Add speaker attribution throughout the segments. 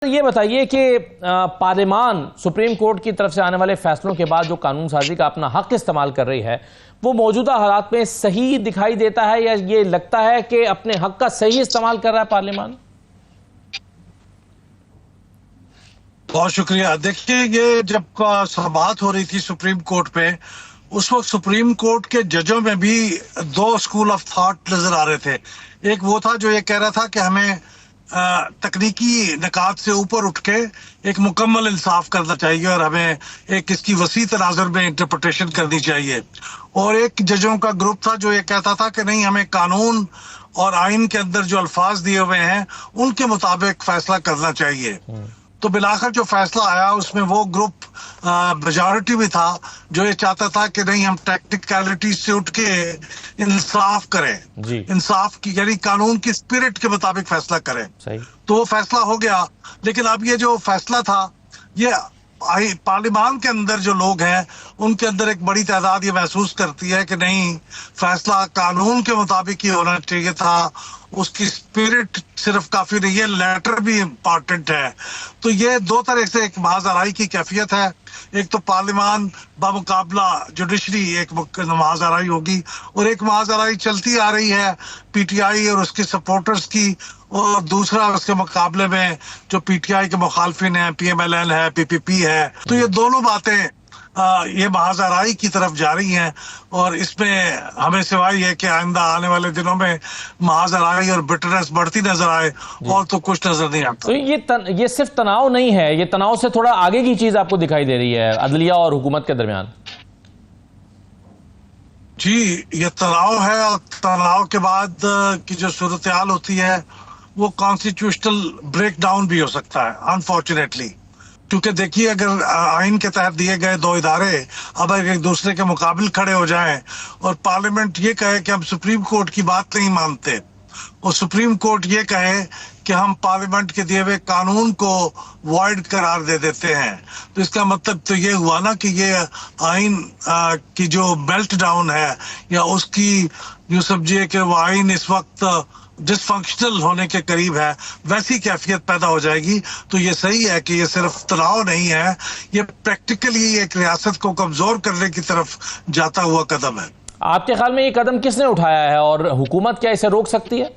Speaker 1: ये बताइए कि पार्लियामान सुप्रीम कोर्ट की तरफ से आने वाले फैसलों के बाद जो कानून साजी का अपना हक इस्तेमाल कर रही है वो मौजूदा हालात में सही दिखाई देता है या ये लगता है कि अपने हक का सही इस्तेमाल कर रहा है पार्लियामान?
Speaker 2: बहुत शुक्रिया। देखिए, ये जब बात हो रही थी सुप्रीम कोर्ट पे, उस वक्त सुप्रीम कोर्ट के जजों में भी दो स्कूल ऑफ थॉट नजर आ रहे थे। एक वो था जो ये कह रहा था कि हमें तकनीकी निकात से ऊपर उठ के एक मुकम्मल इंसाफ करना चाहिए और हमें एक इसकी वसी तनाजुर में इंटरप्रिटेशन करनी चाहिए। और एक जजों का ग्रुप था जो ये कहता था कि नहीं, हमें कानून और आइन के अंदर जो अल्फाज दिए हुए हैं उनके मुताबिक फैसला करना चाहिए। तो बिलाखिर जो फैसला आया उसमें वो ग्रुप मेजॉरिटी भी था जो ये चाहता था कि नहीं, हम टेक्निकलिटीज से उठ के इंसाफ करें, इंसाफ की यानी कानून की स्पिरिट के मुताबिक फैसला करें। तो वो फैसला हो गया। लेकिन अब ये जो फैसला था, ये पार्लियामान के अंदर जो लोग हैं उनके अंदर एक बड़ी तादाद ये महसूस करती है कि नहीं, फैसला कानून के मुताबिक ही होना चाहिए था, उसकी स्पिरिट सिर्फ काफी नहीं है, लेटर भी इम्पोर्टेंट है। तो ये दो तरह से एक महाजराई की कैफियत है। एक तो पार्लियामान बामुकाबला जुडिशरी एक महाजराई होगी और एक महाजराई चलती आ रही है पीटीआई और उसके सपोर्टर्स की, और दूसरा उसके मुकाबले में जो पीटीआई के मुखालफिन है, पीएमएलएन है, पीपीपी है। तो ये दोनों बातें ये महाजराई की तरफ जा रही हैं और इसमें हमें सिवाय है कि आइंदा आने वाले दिनों में महाजराई और बिटरनेस बढ़ती नजर आए और तो कुछ नजर नहीं आता।
Speaker 1: तो ये सिर्फ तनाव नहीं है, ये तनाव से थोड़ा आगे की चीज आपको दिखाई दे रही है अदलिया और हुकूमत के दरमियान।
Speaker 2: जी, ये तनाव है और तनाव के बाद की जो सूरत हाल होती है वो कॉन्स्टिट्यूशनल ब्रेकडाउन भी हो सकता है, अनफॉर्चुनेटली। क्योंकि देखिए, अगर आइन के तहत दिए गए दो इदारे अब एक दूसरे के मुकाबले खड़े हो जाएं और पार्लियामेंट ये कहे कि हम सुप्रीम कोर्ट की बात नहीं मानते और सुप्रीम कोर्ट ये कहे कि हम पार्लियामेंट के दिए हुए कानून को वॉइड करार दे देते हैं, तो इसका मतलब तो ये हुआ ना कि ये आइन की जो मेल्ट डाउन है या उसकी यूं समझिए कि वो आइन इस वक्त डिसफंक्शनल होने के करीब है, वैसी कैफियत पैदा हो जाएगी। तो ये सही है कि ये सिर्फ तनाव नहीं है, ये प्रैक्टिकली एक रियासत को कमजोर करने की तरफ जाता हुआ कदम है।
Speaker 1: आपके ख्याल में ये कदम किसने उठाया है और हुकूमत क्या इसे रोक सकती है?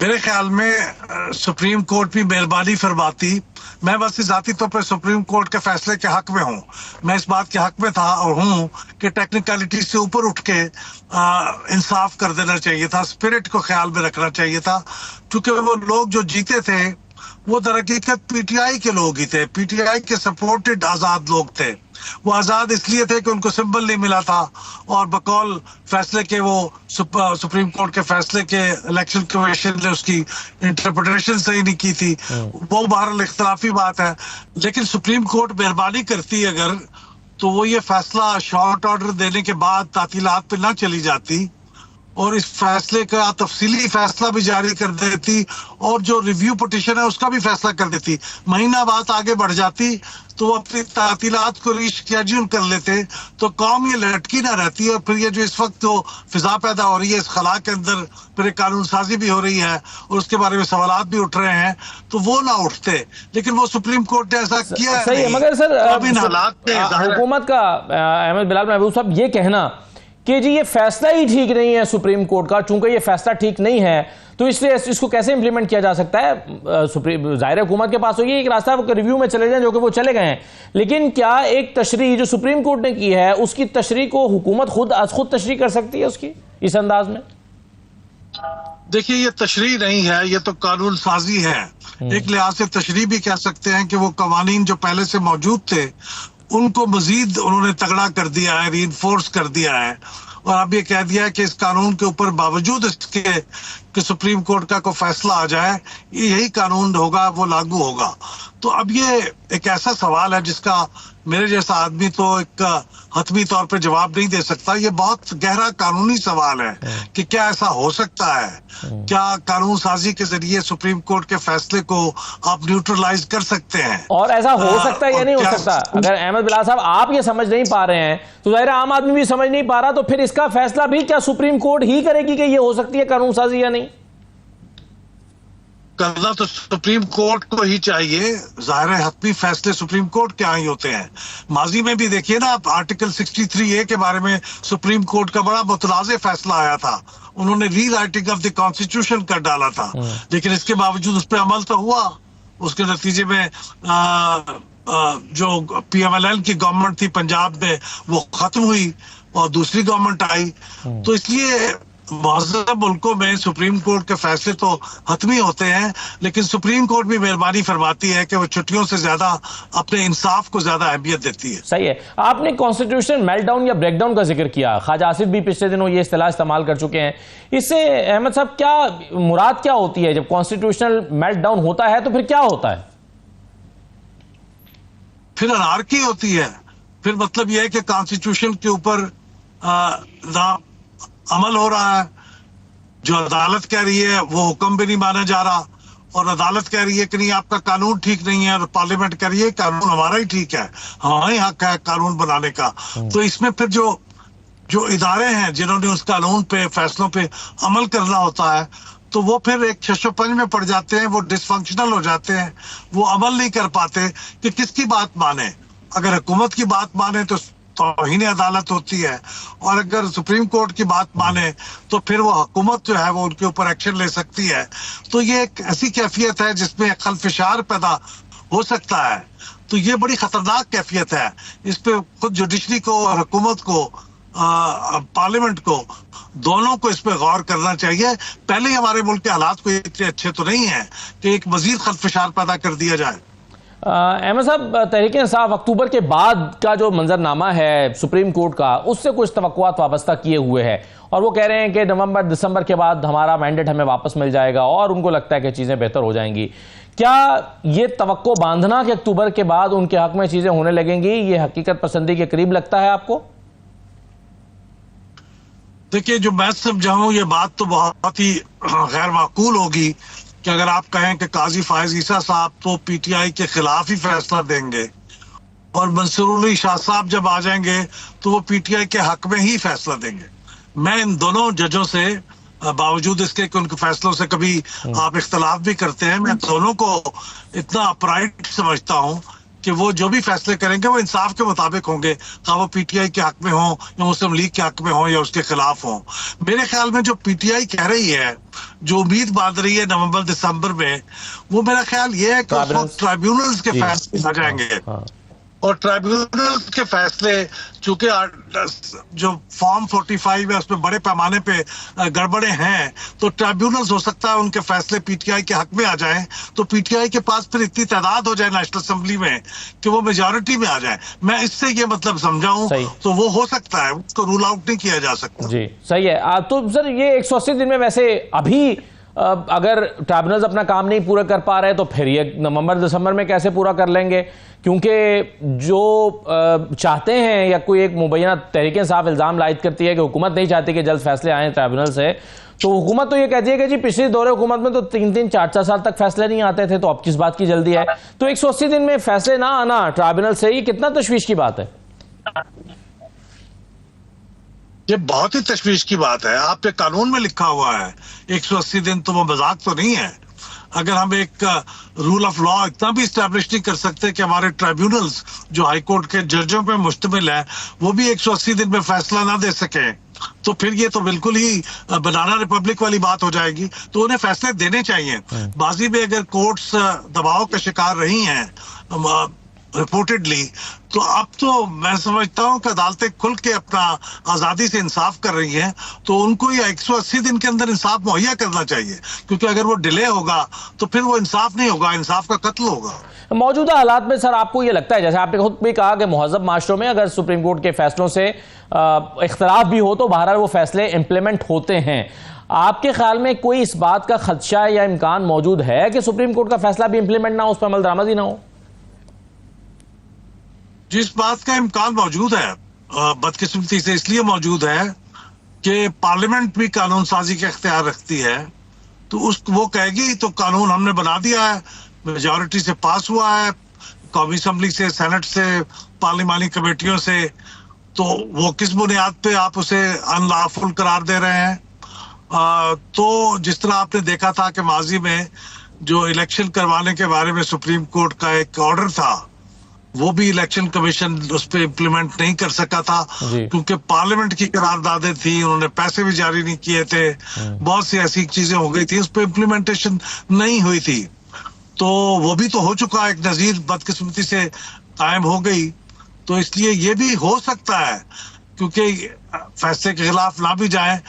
Speaker 2: मेरे ख्याल में सुप्रीम कोर्ट भी मेहरबानी फरमाती। मैं बस जाती तौर पर सुप्रीम कोर्ट के फैसले के हक में हूँ, मैं इस बात के हक में था और हूँ कि टेक्निकलिटी से ऊपर उठ के इंसाफ कर देना चाहिए था, स्पिरिट को ख्याल में रखना चाहिए था। क्योंकि वो लोग जो जीते थे वो दरहकीकत पीटीआई के लोग ही थे, पीटीआई के सपोर्टेड आजाद लोग थे। वो आजाद इसलिए थे कि उनको सिंबल नहीं मिला था और बकौल फैसले के वो सुप्रीम कोर्ट के फैसले के इलेक्शन कमीशन ने उसकी इंटरप्रिटेशन सही नहीं की थी। वो बहरहाल इख्तलाफी बात है, लेकिन सुप्रीम कोर्ट मेहरबानी करती अगर, तो वो ये फैसला शॉर्ट ऑर्डर देने के बाद तातीलात पे ना चली जाती और इस फैसले का तफसीली फैसला भी जारी कर देती और जो रिव्यू पिटीशन है उसका भी फैसला कर देती। महीना बाद आगे बढ़ जाती तो वो अपनी तातीलात को रीशेड्यूल कर लेते, तो कौम ये लटकी ना रहती। और फिर ये जो इस वक्त तो फिजा पैदा हो रही है इस खला के अंदर, फिर कानून साजी भी हो रही है और उसके बारे में सवालात भी उठ रहे हैं, तो वो ना उठते। लेकिन वो सुप्रीम कोर्ट ने ऐसा किया
Speaker 1: सही है। मगर सर,
Speaker 2: हालात
Speaker 1: हुकूमत का अहमद बिलाल महबूब साहब ये कहना कि जी ये फैसला ही ठीक नहीं है सुप्रीम कोर्ट का, चूंकि ये फैसला ठीक नहीं है तो इसलिए इसको कैसे इंप्लीमेंट किया जा सकता है? सुप्रीम जाहिर हुकूमत के पास होगी एक रास्ता, वो रिव्यू में चले जाएं, जो कि वो चले गए हैं। लेकिन क्या एक तशरीह जो सुप्रीम कोर्ट ने की है उसकी तशरीह को हुकूमत खुद तशरीह कर सकती है उसकी इस अंदाज में?
Speaker 2: देखिए, ये तशरीह नहीं है, ये तो कानून साजी है। एक लिहाज से तशरीह भी कह सकते हैं कि वो कवानीन जो पहले से मौजूद थे उनको मजीद उन्होंने तगड़ा कर दिया है, रीइंफोर्स कर दिया है और अब ये कह दिया है कि इस कानून के ऊपर बावजूद इसके कि सुप्रीम कोर्ट का कोई फैसला आ जाए, यही कानून होगा, वो लागू होगा। तो अब ये एक ऐसा सवाल है जिसका मेरे जैसा आदमी तो एक हतमी तौर पे जवाब नहीं दे सकता। ये बहुत गहरा कानूनी सवाल है कि क्या ऐसा हो सकता है, क्या कानून साजी के जरिए सुप्रीम कोर्ट के फैसले को आप न्यूट्रलाइज कर सकते हैं, और
Speaker 1: ऐसा हो सकता है या नहीं हो सकता? अगर अहमद बिलाल साहब आप ये समझ नहीं पा रहे हैं तो जाहिर आम आदमी भी समझ नहीं पा रहा, तो फिर इसका फैसला भी क्या सुप्रीम कोर्ट ही करेगी कि ये हो सकती है कानून साजी या नहीं?
Speaker 2: करना तो सुप्रीम कोर्ट को ही चाहिए। जाहिर है हतमी फैसले सुप्रीम कोर्ट के यहाँ ही होते हैं। माजी में भी देखिए ना, आप आर्टिकल 63A के बारे में सुप्रीम कोर्ट का बड़ा मुतनाज़ फैसला आया था। उन्होंने री राइटिंग ऑफ द कॉन्स्टिट्यूशन कर डाला था, लेकिन इसके बावजूद उस पर अमल तो हुआ। उसके नतीजे में जो PMLN की गवर्नमेंट थी पंजाब में, वो खत्म हुई और दूसरी गवर्नमेंट आई। तो इसलिए महज़ब मुल्कों में सुप्रीम कोर्ट के फैसले तो हतमी होते हैं, लेकिन सुप्रीम कोर्ट भी मेहरबानी फरमाती है कि वो छुट्टियों से ज्यादा अपने इंसाफ को ज्यादा अहमियत देती है।
Speaker 1: सही है। आपने कॉन्स्टिट्यूशन मेल्टडाउन या ब्रेकडाउन का जिक्र किया, ख्वाजा आसिफ भी पिछले दिनों ये इस्तेलाह इस्तेमाल कर चुके हैं। इससे अहमद साहब क्या मुराद क्या होती है? जब कॉन्स्टिट्यूशनल मेल्टडाउन होता है तो फिर क्या होता है?
Speaker 2: फिर अनार्की होती है। फिर मतलब यह है कि कॉन्स्टिट्यूशन के ऊपर ना अमल हो रहा है। जो अदालत कह रही है वो हुक्म भी नहीं माना जा रहा, और अदालत कह रही है कि नहीं आपका कानून ठीक नहीं है, और पार्लियामेंट कह रही है कानून हमारा ही ठीक है, हमारा ही हक है कानून बनाने का। तो इसमें फिर जो इदारे हैं जिन्होंने उस कानून पे फैसलों पे अमल करना होता है, तो वो फिर एक छशोपंज में पड़ जाते हैं, वो डिसफंक्शनल हो जाते हैं, वो अमल नहीं कर पाते कि किसकी बात माने। अगर हुकूमत की बात माने तो तौहीन अदालत होती है, और अगर सुप्रीम कोर्ट की बात माने तो फिर वो हुकूमत जो है वो उनके ऊपर एक्शन ले सकती है। तो ये एक ऐसी कैफियत है जिसमें खलफिशार पैदा हो सकता है। तो ये बड़ी खतरनाक कैफियत है। इस पे खुद जुडिशरी को और हुकूमत को, पार्लियामेंट को, दोनों को इस पे गौर करना चाहिए। पहले ही हमारे मुल्क के हालात को इतने अच्छे तो नहीं है कि एक मजीद खलफिशार पैदा कर दिया जाए।
Speaker 1: अहमद साहब, तहरीक इंसाफ अक्टूबर के बाद का जो मंजरनामा है सुप्रीम कोर्ट का, उससे कुछ तवक्कुआत वाबस्ता किए हुए है, और वो कह रहे हैं कि नवंबर दिसंबर के बाद हमारा मैंडेट हमें वापस मिल जाएगा और उनको लगता है कि चीज़ें बेहतर हो जाएंगी। क्या ये तवक्को बांधना कि अक्टूबर के बाद उनके हक में चीज़ें होने लगेंगी, ये हकीकत पसंदी के करीब लगता है आपको?
Speaker 2: देखिए, जो मैं समझाऊं, ये बात तो बहुत ही गैर माकूल होगी कि अगर आप कहें कि काजी फायज ईसा साहब तो PTI के खिलाफ ही फैसला देंगे, और मंसूर अली शाह साहब जब आ जाएंगे तो वो PTI के हक में ही फैसला देंगे। मैं इन दोनों जजों से, बावजूद इसके कि उनके फैसलों से कभी आप इख्तलाफ भी करते हैं, मैं दोनों को इतना अपराइट समझता हूँ कि वो जो भी फैसले करेंगे वो इंसाफ के मुताबिक होंगे, चाहे वो PTI के हक में हो या मुस्लिम लीग के हक में हो या उसके खिलाफ हो। मेरे ख्याल में जो PTI कह रही है, जो उम्मीद बांध रही है नवंबर दिसंबर में, वो मेरा ख्याल ये है कि उस वक्त ट्राइब्यूनल्स के फैसले आ जाएंगे, और ट्राइब्यूनल के फैसले चूंकि जो फॉर्म 45 है उसमें बड़े पैमाने पे गड़बड़े हैं, तो ट्राइब्यूनल्स हो सकता है उनके फैसले PTI के हक में आ जाएं, तो PTI के पास फिर इतनी तादाद हो जाए नेशनल असेंबली में कि वो मेजॉरिटी में आ जाए। मैं इससे ये मतलब समझाऊं तो वो हो सकता है, उसको रूल आउट नहीं किया जा सकता।
Speaker 1: जी सही है। तो सर ये 180 दिन में वैसे अभी अगर ट्राइब्यूनल्स अपना काम नहीं पूरा कर पा रहे तो फिर ये नवंबर दिसंबर में कैसे पूरा कर लेंगे? क्योंकि जो चाहते हैं, या कोई एक मुबैना तहरीक इंसाफ इल्ज़ाम लायद करती है कि हुकूमत नहीं चाहती कि जल्द फैसले आए ट्राइब्यूनल से, तो हुकूमत तो ये कहती है कि जी पिछले दौरे हुकूमत में तो 3-3, 4-4 साल तक फैसले नहीं आते थे, तो अब किस बात की जल्दी है? तो 180 दिन में फैसले ना आना ट्राइब्यूनल से, ये कितना तशवीश की बात है?
Speaker 2: ये बहुत ही तशवीश की बात है। आपके कानून में लिखा हुआ है 180 दिन, तो वो मजाक तो नहीं है। अगर हम एक रूल ऑफ लॉ इतना भी स्टैब्लिश नहीं कर सकते कि हमारे ट्राइब्यूनल्स जो हाई कोर्ट के जजों पे मुश्तमिल है वो भी 180 दिन में फैसला ना दे सके, तो फिर ये तो बिल्कुल ही बनाना रिपब्लिक वाली बात हो जाएगी। तो उन्हें फैसले देने चाहिए। बाजी में अगर कोर्ट्स दबाव का शिकार रही हैं रिपोर्टेडली, तो अब तो मैं समझता हूं कि अदालतें खुल के अपना आजादी से इंसाफ कर रही हैं, तो उनको ये 180 दिन के अंदर इंसाफ मुहैया करना चाहिए, क्योंकि अगर वो डिले होगा तो फिर वो इंसाफ नहीं होगा, इंसाफ का कत्ल होगा।
Speaker 1: मौजूदा हालात में सर आपको ये लगता है, जैसे आपने खुद भी कहा कि मुहज़्ज़ब माशरों में अगर सुप्रीम कोर्ट के फैसलों से इख्तलाफ भी हो तो बहरहाल वो फैसले इंप्लीमेंट होते हैं, आपके ख्याल में कोई इस बात का खदशा या इम्कान मौजूद है कि सुप्रीम कोर्ट का फैसला भी इंप्लीमेंट ना हो, उस पर अमल दरामद ही ना हो?
Speaker 2: जिस बात का इम्कान मौजूद है, बदकिस्मती से इसलिए मौजूद है कि पार्लियामेंट भी कानून साजी का इख्तियार रखती है, तो वो कहेगी तो कानून हमने बना दिया है, मेजॉरिटी से पास हुआ है, कौमी असम्बली से, सेनेट से, पार्लिमानी कमेटियों से, तो वो किस बुनियाद पे आप उसे अनलॉफुल करार दे रहे हैं? तो जिस तरह आपने देखा था कि माजी में जो इलेक्शन करवाने के बारे में सुप्रीम कोर्ट का एक ऑर्डर था, वो भी इलेक्शन कमीशन उस पर इम्प्लीमेंट नहीं कर सका था, क्योंकि पार्लियामेंट की करारदादें थी, उन्होंने पैसे भी जारी नहीं किए थे, बहुत सी ऐसी चीजें हो गई थी, उस पर इम्प्लीमेंटेशन नहीं हुई थी। तो वो भी तो हो चुका, एक नजीर बदकिस्मती से कायम हो गई। तो इसलिए ये भी हो सकता है, क्योंकि फैसले के खिलाफ ना भी जाए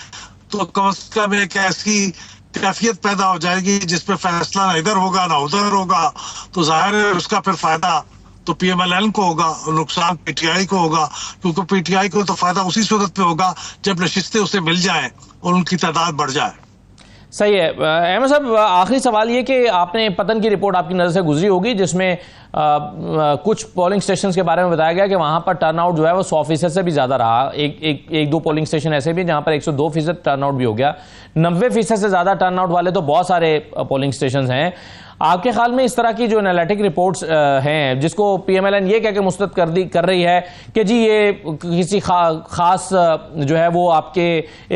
Speaker 2: तो कम से कम एक ऐसी कैफियत पैदा हो जाएगी जिसपे फैसला ना इधर होगा ना उधर होगा, तो जाहिर है उसका फिर फायदा तो पीएमएलएन को होगा और नुकसान पीटीआई को होगा, क्योंकि पीटीआई को तो फायदा उसी सूरत पे होगा जब नशिस्तें उसे मिल जाएं और उनकी तादाद बढ़ जाए।
Speaker 1: सही है। अहमद साहब, आखिरी सवाल ये कि आपने पतन की रिपोर्ट आपकी नज़र से गुजरी होगी, जिसमें कुछ पोलिंग स्टेशंस के बारे में बताया गया कि वहां पर टर्नआउट जो है वो 100% से भी ज़्यादा रहा। एक दो पोलिंग स्टेशन ऐसे भी जहां पर 102% टर्नआउट भी हो गया। 90% से ज़्यादा टर्नआउट वाले तो बहुत सारे पोलिंग स्टेशन हैं। आपके ख्याल में इस तरह की जो एनालिटिक रिपोर्ट्स हैं, जिसको पीएमएलएन ये कह के मुस्तरद कर रही है कि जी ये किसी खास जो है वो आपके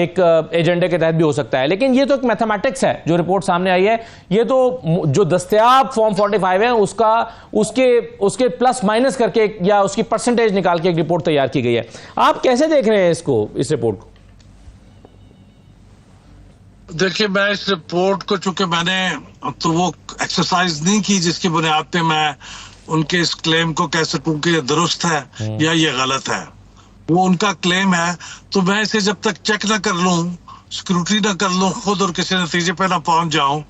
Speaker 1: एक एजेंडे के तहत भी हो सकता है, लेकिन ये तो एक मैथमेटिक्स है जो रिपोर्ट सामने आई है। ये तो जो दस्तयाब फॉर्म 45 है उसके प्लस माइनस करके या उसकी परसेंटेज निकाल के एक रिपोर्ट तैयार की गई है। आप कैसे देख रहे हैं इसको, इस रिपोर्ट को?
Speaker 2: देखिए, मैं इस रिपोर्ट को, चूंकि मैंने तो वो एक्सरसाइज नहीं की जिसकी बुनियाद पे मैं उनके इस क्लेम को कह सकूं कि ये दुरुस्त है या ये गलत है। वो उनका क्लेम है, तो मैं इसे जब तक चेक ना कर लूं, स्क्रूटनी ना कर लूं खुद और किसी नतीजे पे ना पहुंच जाऊं,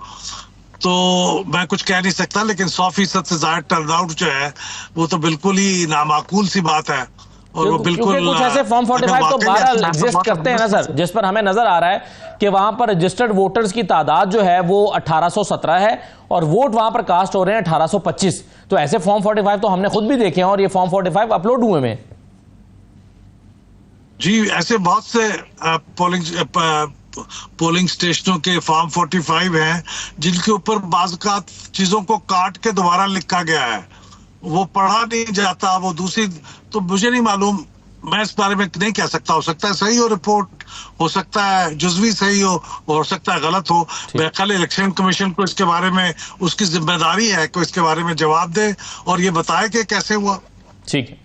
Speaker 2: तो मैं कुछ कह नहीं सकता। लेकिन 100% से ज्यादा टर्नआउट जो है वो तो बिल्कुल ही नामाकूल सी बात है। और वो बिल्कुल
Speaker 1: कुछ ऐसे फॉर्म 45 तो बहरहाल एग्जिस्ट करते हैं ना सर, जिस पर हमें नजर आ रहा है कि वहां पर रजिस्टर्ड वोटर्स की तादाद जो है वो 1817 है और वोट वहां पर कास्ट हो रहे हैं 1825। तो ऐसे फॉर्म 45 तो हमने खुद भी देखे हैं और ये फॉर्म 45 अपलोड हुए में।
Speaker 2: जी, ऐसे बहुत से पोलिंग स्टेशनों के फॉर्म 45 हैं जिनके ऊपर बाज़ चीजों को काट के दोबारा लिखा गया है, वो पढ़ा नहीं जाता, वो दूसरी, तो मुझे नहीं मालूम, मैं इस बारे में नहीं कह सकता। हो सकता है सही हो रिपोर्ट, हो सकता है जुज़वी सही हो सकता है गलत हो। मैं कल इलेक्शन कमीशन को इसके बारे में, उसकी जिम्मेदारी है कि इसके बारे में जवाब दे और ये बताए कि कैसे हुआ।
Speaker 1: ठीक है।